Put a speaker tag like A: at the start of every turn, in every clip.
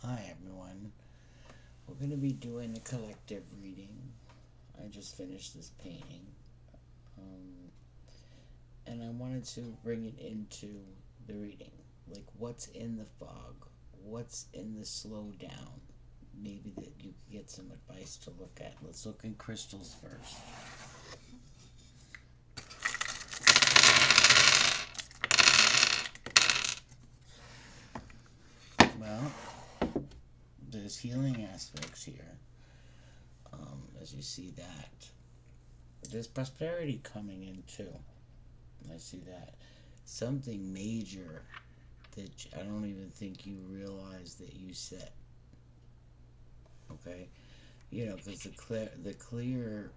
A: Hi everyone. We're going to be doing a collective reading. I just finished this painting. Um, and I wanted to bring it into the reading. Like what's in the fog? What's in the slow down? Maybe that you could get some advice to look at. Let's look at crystals first. Well, there's healing aspects here. As you see that. There's prosperity coming in too. I see that. Something major that I don't even think you realize that you set. Okay, because the clear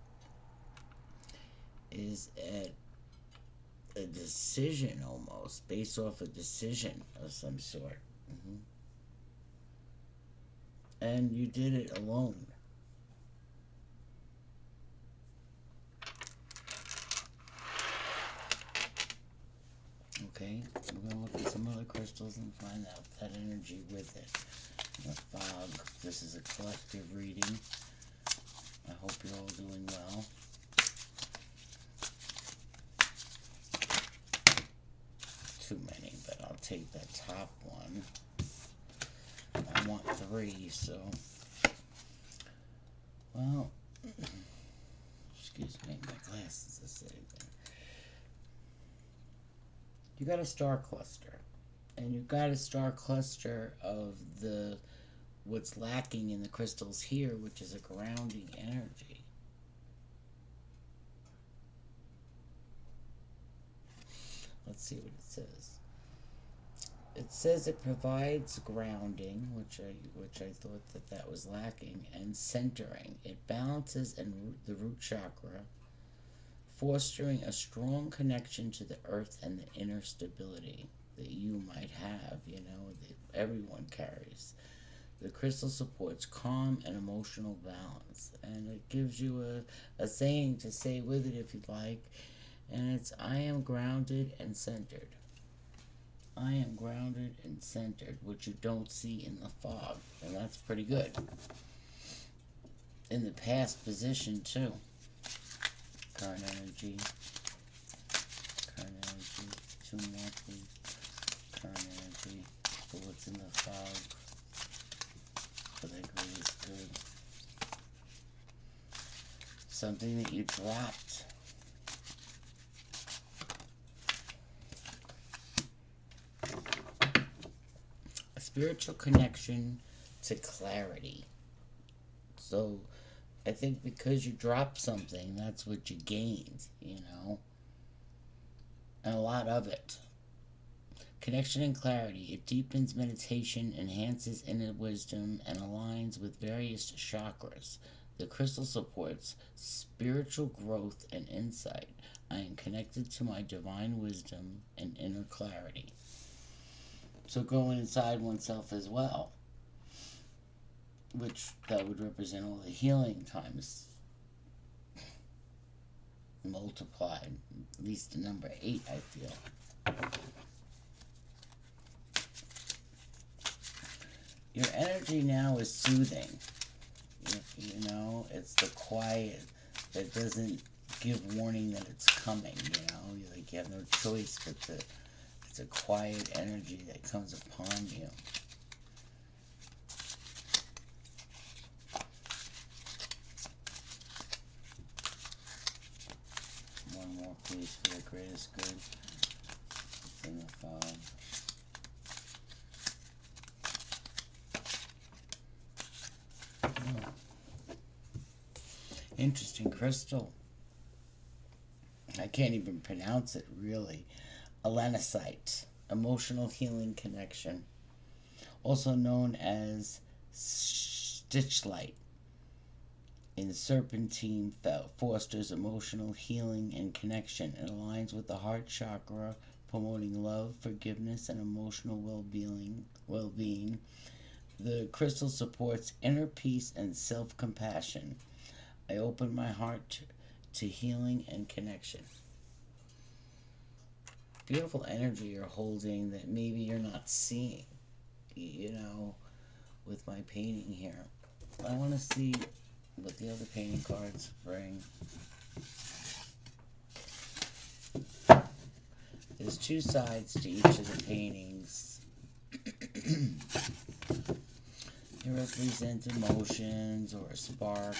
A: is at a decision almost based off a decision of some sort, and you did it alone. Okay, we're gonna look at some other crystals and find out that energy with it. The fog. This is a collective reading. I hope you're all doing well. Too many, but I'll take that top one. I want three, so. Well, excuse me, my glasses are sitting there. You got a star cluster, and you got a star cluster of the what's lacking in the crystals here, which is a grounding energy. Let's see what it says. It says it provides grounding, which I thought that was lacking, and centering. It balances and the root chakra, fostering a strong connection to the earth and the inner stability that you might have. That everyone carries. The crystal supports calm and emotional balance, and it gives you a saying to say with it if you'd like, and it's I am grounded and centered. I am grounded and centered, which you don't see in the fog, and that's pretty good. In the past position, too. Current energy. Current energy. Two more, please. Current energy. For what's in the fog. For the greatest good. Something that you dropped. A spiritual connection to clarity. So I think because you dropped something, that's what you gained. And a lot of it. Connection and clarity. It deepens meditation, enhances inner wisdom, and aligns with various chakras. The crystal supports spiritual growth and insight. I am connected to my divine wisdom and inner clarity. So going inside oneself as well, which that would represent all the healing times multiplied, at least the number 8, I feel. Your energy now is soothing. It's the quiet that doesn't give warning that it's coming. You have no choice but it's a quiet energy that comes upon you. One more, please, for the greatest good. It's in the fog. Interesting crystal. I can't even pronounce it really. Elanosite, emotional healing connection, also known as stitchlight. In serpentine fosters emotional healing and connection. It aligns with the heart chakra, promoting love, forgiveness, and emotional well-being. The crystal supports inner peace and self-compassion. I open my heart to healing and connection. Beautiful energy you're holding that maybe you're not seeing. with my painting here. I want to see what the other painting cards bring. There's two sides to each of the paintings. They represent emotions or a spark.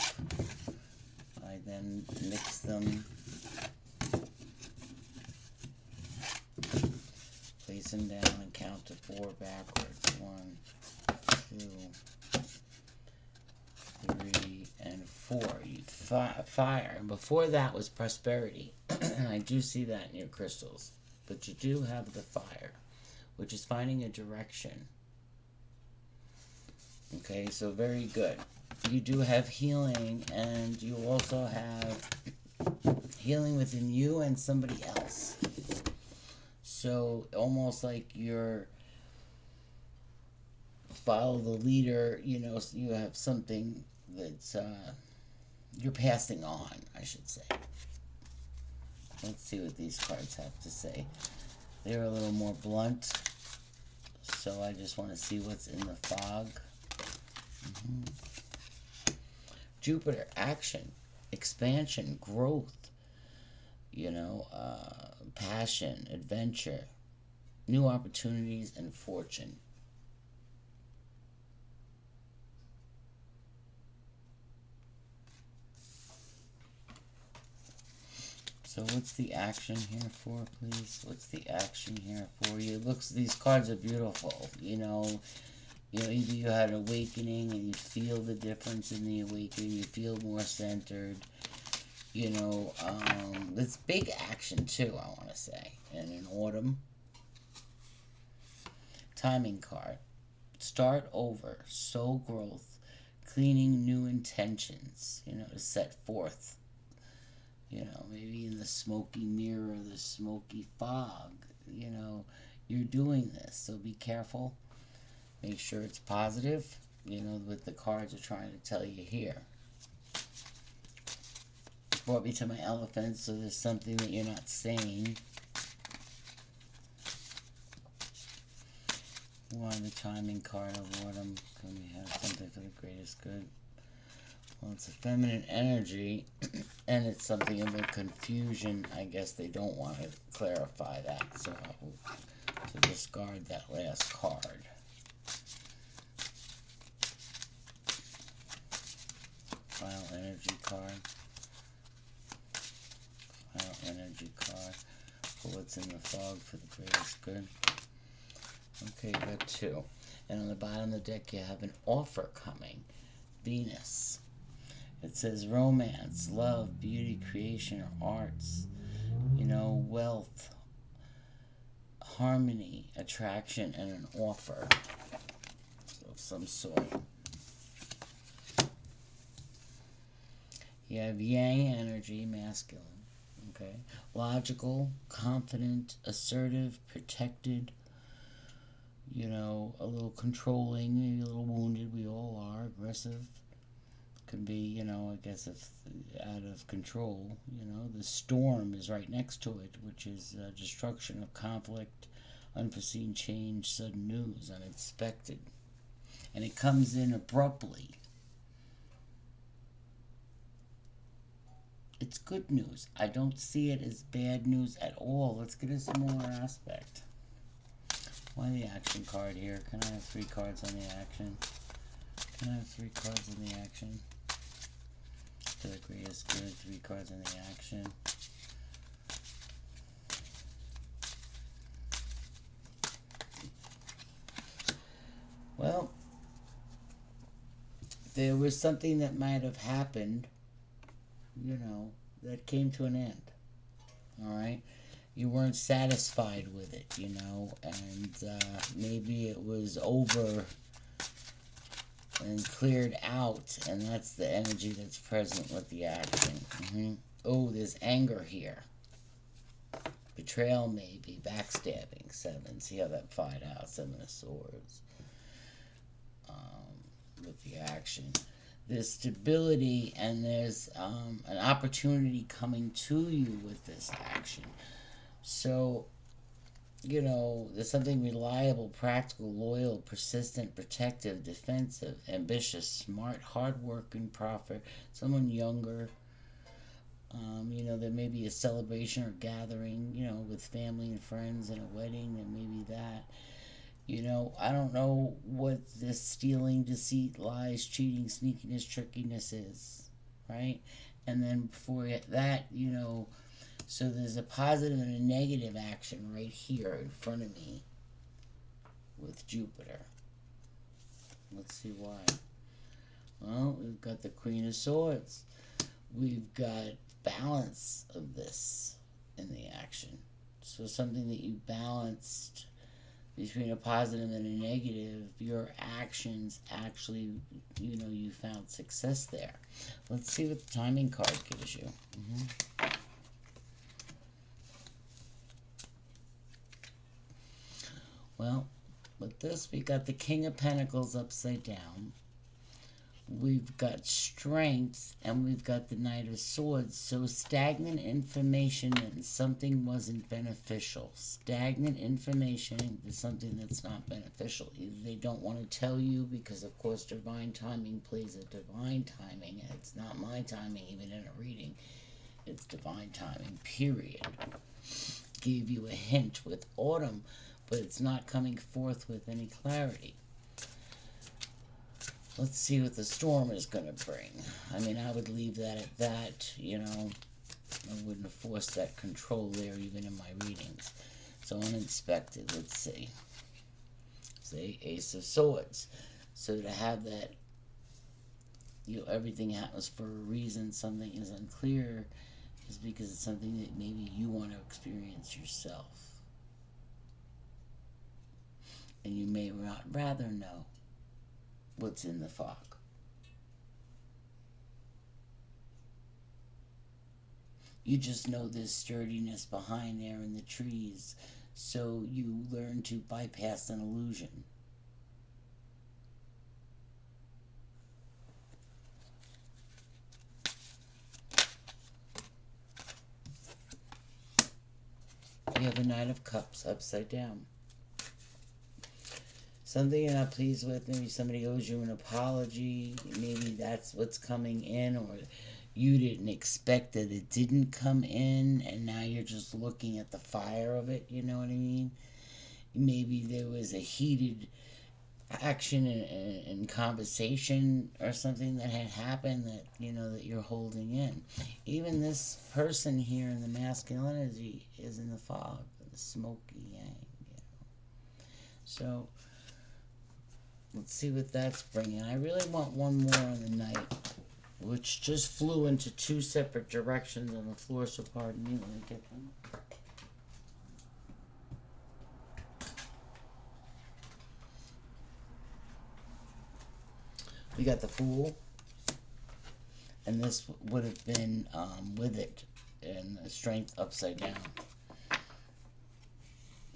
A: I then mix them, place them down and count to 4 backwards. 1, 2, 3, and 4. You fire. And before that was prosperity. I do see that in your crystals. But you do have the fire, which is finding a direction. Okay, so very good. You do have healing, and you also have healing within you and somebody else. So almost like you're follow the leader, you know, you have something that's you're passing on, I should say. Let's see what these cards have to say. They're a little more blunt, so I just want to see what's in the fog. Jupiter, action, expansion, growth, you know, passion, adventure, new opportunities, and fortune. So what's the action here for, please? What's the action here for you? Looks, these cards are beautiful, you know, either you had an awakening and you feel the difference in the awakening, you feel more centered, you know, it's big action too, I want to say. And in autumn, timing card, start over, sow growth, cleaning new intentions, you know, to set forth. You know, maybe in the smoky mirror, the smoky fog, you know, you're doing this. So be careful. Make sure it's positive, you know, what the cards are trying to tell you here. Brought me to my elephant, so there's something that you're not saying. Why the timing card of autumn? Can we have something for the greatest good? Well, it's a feminine energy, and it's something of a confusion. I guess they don't want to clarify that, so I'll discard that last card. Final energy card. Final energy card. For what's in the fog for the greatest good. Okay, you got 2. And on the bottom of the deck, you have an offer coming. Venus. It says romance, love, beauty, creation, or arts, you know, wealth, harmony, attraction, and an offer of some sort. You have yang energy, masculine, okay? Logical, confident, assertive, protected, you know, a little controlling, maybe a little wounded, we all are, aggressive. Can be, you know, I guess if out of control, you know. The storm is right next to it, which is destruction of conflict, unforeseen change, sudden news, unexpected. And it comes in abruptly. It's good news. I don't see it as bad news at all. Let's get a similar aspect. Why the action card here? Can I have 3 cards on the action? Can I have 3 cards in the action? For the greatest good, 3 cards in the action. Well, there was something that might have happened, you know, that came to an end. Alright? You weren't satisfied with it, you know, and maybe it was over and cleared out, and that's the energy that's present with the action. Oh, there's anger here. Betrayal, maybe. Backstabbing. 7. See how that played out. 7 of Swords. With the action. There's stability, and there's an opportunity coming to you with this action. So, there's something reliable, practical, loyal, persistent, protective, defensive, ambitious, smart, hardworking, profit, someone younger. There may be a celebration or gathering, with family and friends and a wedding, there may be that. I don't know what this stealing, deceit, lies, cheating, sneakiness, trickiness is, right? And then before that, so there's a positive and a negative action right here in front of me with Jupiter. Let's see why. Well, we've got the Queen of Swords. We've got balance of this in the action. So something that you balanced between a positive and a negative, your actions actually, you found success there. Let's see what the timing card gives you. Well, with this, we got the King of Pentacles upside down. We've got strength, and we've got the Knight of Swords. So stagnant information and something wasn't beneficial. Stagnant information is something that's not beneficial. Either they don't want to tell you because, of course, divine timing plays a divine timing. And it's not my timing, even in a reading. It's divine timing, period. Gave you a hint with autumn, but it's not coming forth with any clarity. Let's see what the storm is going to bring. I mean, I would leave that at that, I wouldn't have forced that control there even in my readings. So unexpected, let's see. Say Ace of Swords. So to have that, everything happens for a reason, something is unclear, is because it's something that maybe you want to experience yourself. And you may not rather know what's in the fog. You just know there's sturdiness behind there in the trees, so you learn to bypass an illusion. You have a Knight of Cups upside down. Something you're not pleased with, maybe somebody owes you an apology, maybe that's what's coming in, or you didn't expect that it didn't come in, and now you're just looking at the fire of it, you know what I mean? Maybe there was a heated action and conversation or something that had happened that, that you're holding in. Even this person here in the masculinity is in the fog, the smoky yang, So, let's see what that's bringing. I really want one more on the night, which just flew into two separate directions on the floor, so pardon me, let me get them. We got the Fool, and this would have been with it, and the Strength upside down.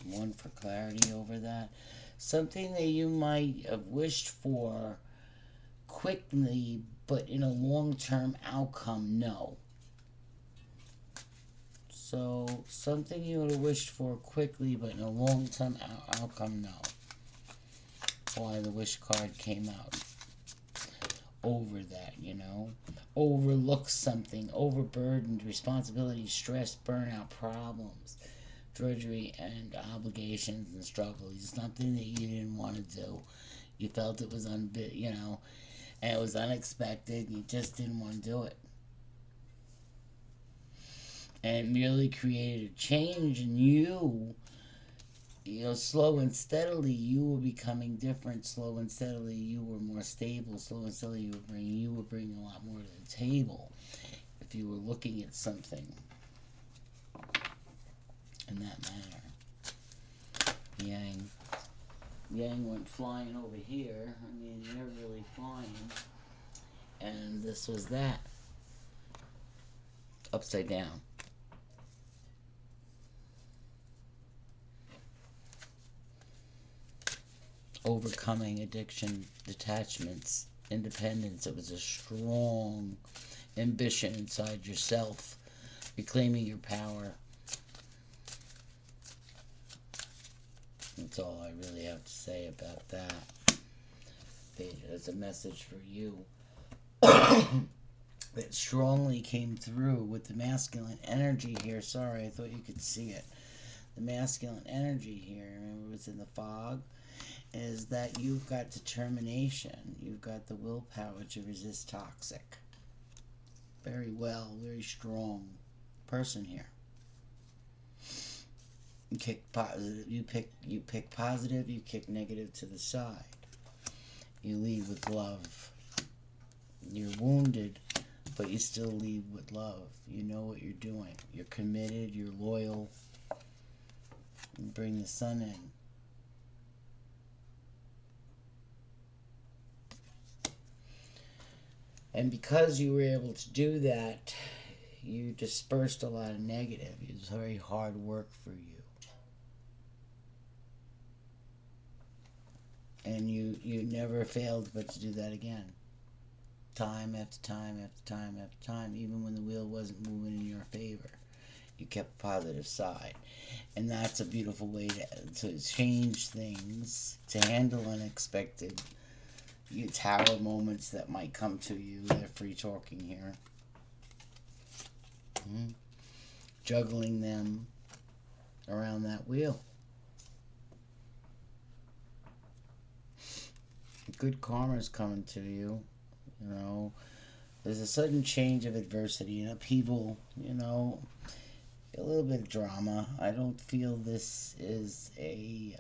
A: One for clarity over that. Something that you might have wished for quickly, but in a long-term outcome, no. So, something you would have wished for quickly, but in a long-term outcome, no. Why the Wish card came out. Over that, Overlook something, overburdened, responsibility, stress, burnout, problems, drudgery, and obligations and struggles. Something that you didn't want to do. You felt it was and it was unexpected, and you just didn't want to do it. And it merely created a change in you. Slow and steadily, you were becoming different. Slow and steadily, you were more stable. Slow and steadily, you were bringing a lot more to the table. If you were looking at something in that manner. Yang went flying over here. I mean, they're really flying. And this was that. Upside down. Overcoming addiction, detachments, independence. It was a strong ambition inside yourself, reclaiming your power. That's all I really have to say about that. There's a message for you that strongly came through with the masculine energy here. Sorry, I thought you could see it. The masculine energy here, remember what's in the fog, is that you've got determination. You've got the willpower to resist toxic. Very well, very strong person here. You kick positive. You pick positive. You kick negative to the side. You lead with love. You're wounded, but you still lead with love. You know what you're doing. You're committed. You're loyal. You bring the sun in. And because you were able to do that, you dispersed a lot of negative. It was very hard work for you. And you never failed but to do that again. Time after time after time after time, even when the wheel wasn't moving in your favor. You kept a positive side. And that's a beautiful way to change things, to handle unexpected tower moments that might come to you. They're free talking here. Juggling them around that wheel. Good karma is coming to you. You know, there's a sudden change of adversity and upheaval. You know, a little bit of drama. I don't feel this is a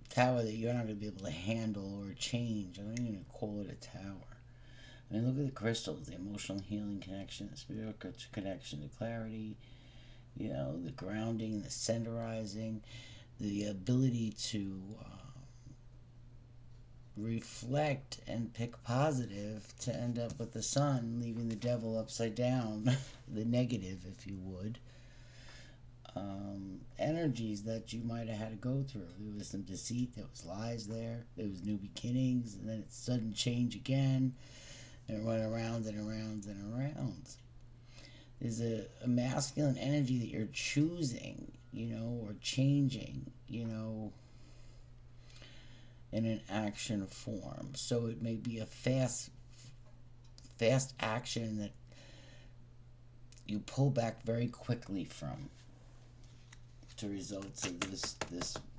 A: tower that you're not going to be able to handle or change. I don't even call it a tower. I mean, look at the crystals, the emotional healing connection, the spiritual connection, the clarity, you know, the grounding, the centerizing, the ability to reflect and pick positive to end up with the sun, leaving the devil upside down, the negative, if you would. Energies that you might have had to go through. There was some deceit, there was lies there was new beginnings, and then it sudden change again, and it went around and around and around. There's a masculine energy that you're choosing, you know, or changing, you know, in an action form. So it may be a fast action that you pull back very quickly from, to results of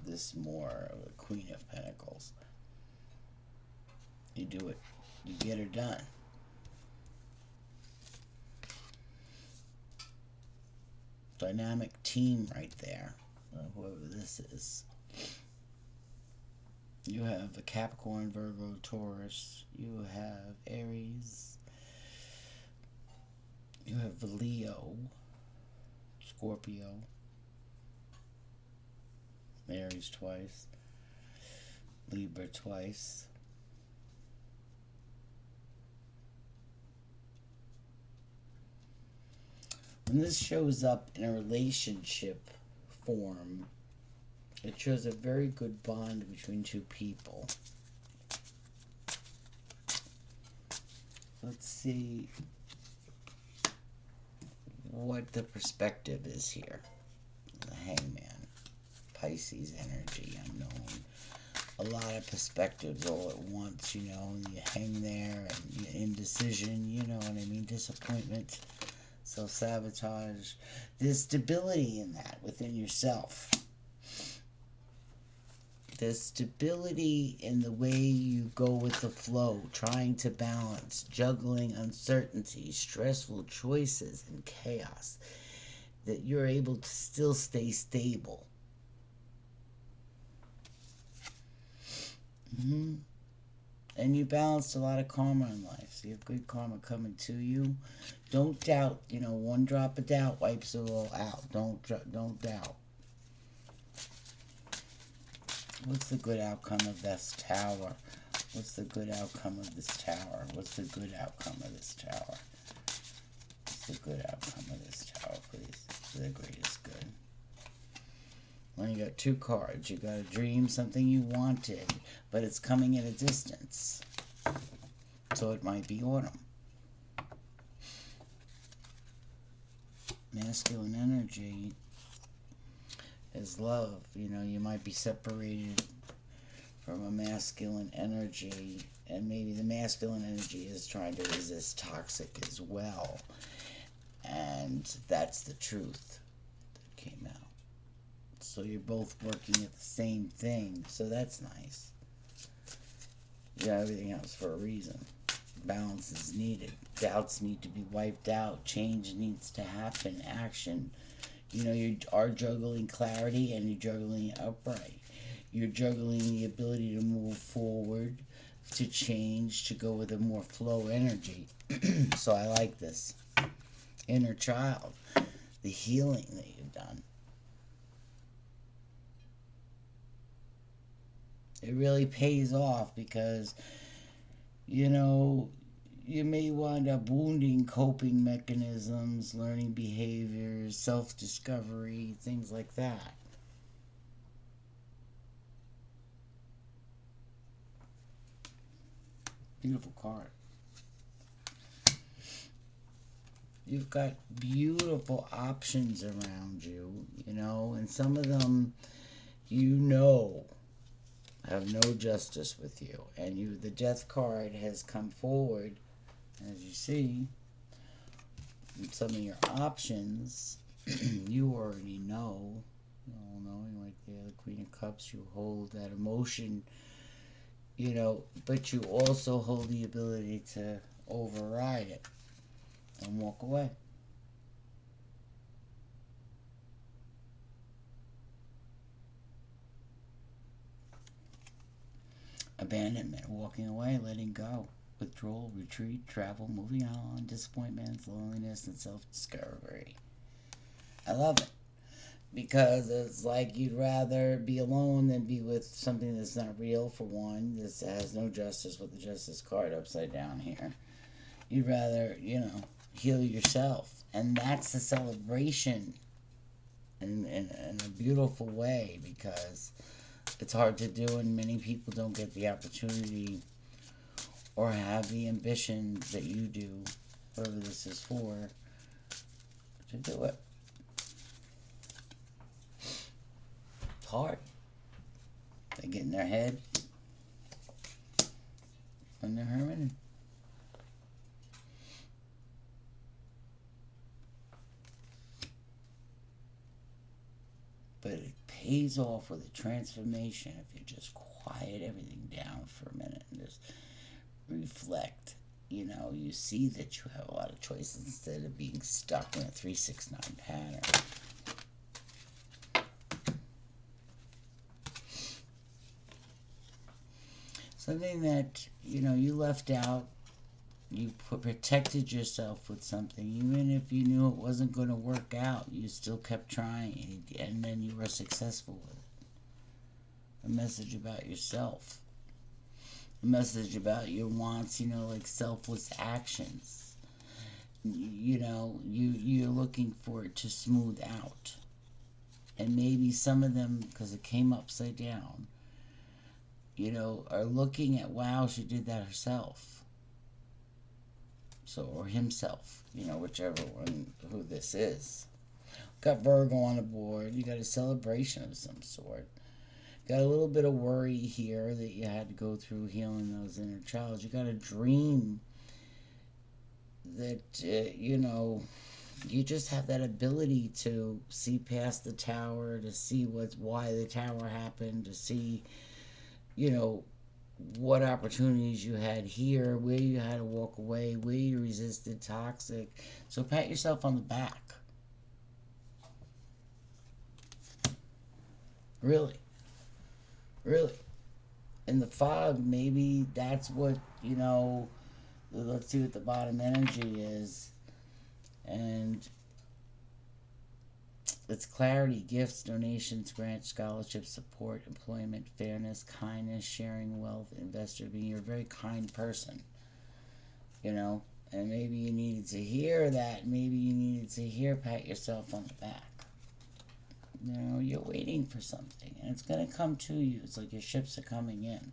A: this more of a Queen of Pentacles. You do it. You get her done. Dynamic team right there. Whoever this is. You have a Capricorn, Virgo, Taurus. You have Aries. You have Leo, Scorpio. Aries twice. Libra twice. When this shows up in a relationship form, it shows a very good bond between two people. Let's see what the perspective is here. The Hangman. Pisces energy, unknown. A lot of perspectives all at once, you know. You hang there and indecision, you know what I mean? Disappointment, self-sabotage. There's stability in that within yourself. There's stability in the way you go with the flow, trying to balance, juggling uncertainty, stressful choices, and chaos. That you're able to still stay stable. And you balanced a lot of karma in life. So you have good karma coming to you. Don't doubt. You know, one drop of doubt wipes it all out. Don't doubt. What's the good outcome of this tower? What's the good outcome of this tower? What's the good outcome of this tower? What's the good outcome of this tower, please? The greatest good. Well, you got two cards. You got a dream, something you wanted, but it's coming at a distance. So it might be autumn. Masculine energy. is love. You know, you might be separated from a masculine energy, and maybe the masculine energy is trying to resist toxic as well. And that's the truth that came out. So you're both working at the same thing, so that's nice. Yeah, everything happens for a reason. Balance is needed. Doubts need to be wiped out. Change needs to happen. Action. You know, you are juggling clarity and you're juggling upright. You're juggling the ability to move forward, to change, to go with a more flow energy. So I like this. Inner child. The healing that you've done. It really pays off because, you know, you may wind up wounding coping mechanisms, learning behaviors, self-discovery, things like that. Beautiful card. You've got beautiful options around you, you know, and some of them, you know, have no justice with you. And the death card has come forward, as you see, some of your options, you already know. All knowing, like the Queen of Cups, you hold that emotion, you know, but you also hold the ability to override it and walk away. Abandonment, walking away, letting go, withdrawal, retreat, travel, moving on, disappointments, loneliness, and self-discovery. I love it because it's like you'd rather be alone than be with something that's not real, for one. This has no justice with the justice card upside down here. You'd rather, you know, heal yourself. And that's the celebration in a beautiful way, because it's hard to do and many people don't get the opportunity or have the ambition that you do, whatever this is for, to do it. It's hard. They get in their head when they're hermiting. But it pays off with a transformation if you just quiet everything down for a minute and just reflect. You know, you see that you have a lot of choices instead of being stuck in a 3-6-9 pattern. Something that, you know, you left out, you protected yourself with something. Even if you knew it wasn't going to work out, you still kept trying, and then you were successful with it. A message about yourself. A message about your wants, you know, like selfless actions. You know, you're looking for it to smooth out. And maybe some of them, because it came upside down, you know, are looking at, wow, she did that herself. So, or himself, you know, whichever one, who this is. Got Virgo on the board. You got a celebration of some sort. Got a little bit of worry here that you had to go through healing those inner child. You got a dream that, you know, you just have that ability to see past the tower, to see why the tower happened, to see, you know, what opportunities you had here, where you had to walk away, where you resisted toxic. So pat yourself on the back. Really. Really. In the fog, maybe that's what, you know, let's see what the bottom energy is. And it's clarity, gifts, donations, grants, scholarships, support, employment, fairness, kindness, sharing wealth, investor, being you're a very kind person, you know, and maybe you needed to hear that. Maybe you needed to hear pat yourself on the back. You know, you're waiting for something, and it's going to come to you. It's like your ships are coming in.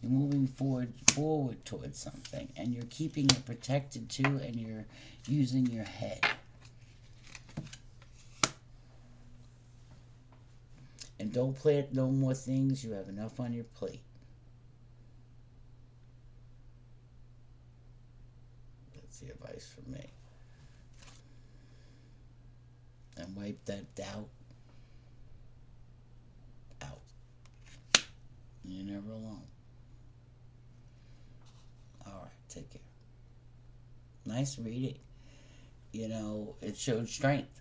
A: You're moving forward towards something, and you're keeping it protected too, and you're using your head. And don't plant no more things. You have enough on your plate. That's the advice from me. And wipe that doubt out. You're never alone. Alright, take care. Nice reading. You know, it showed strength.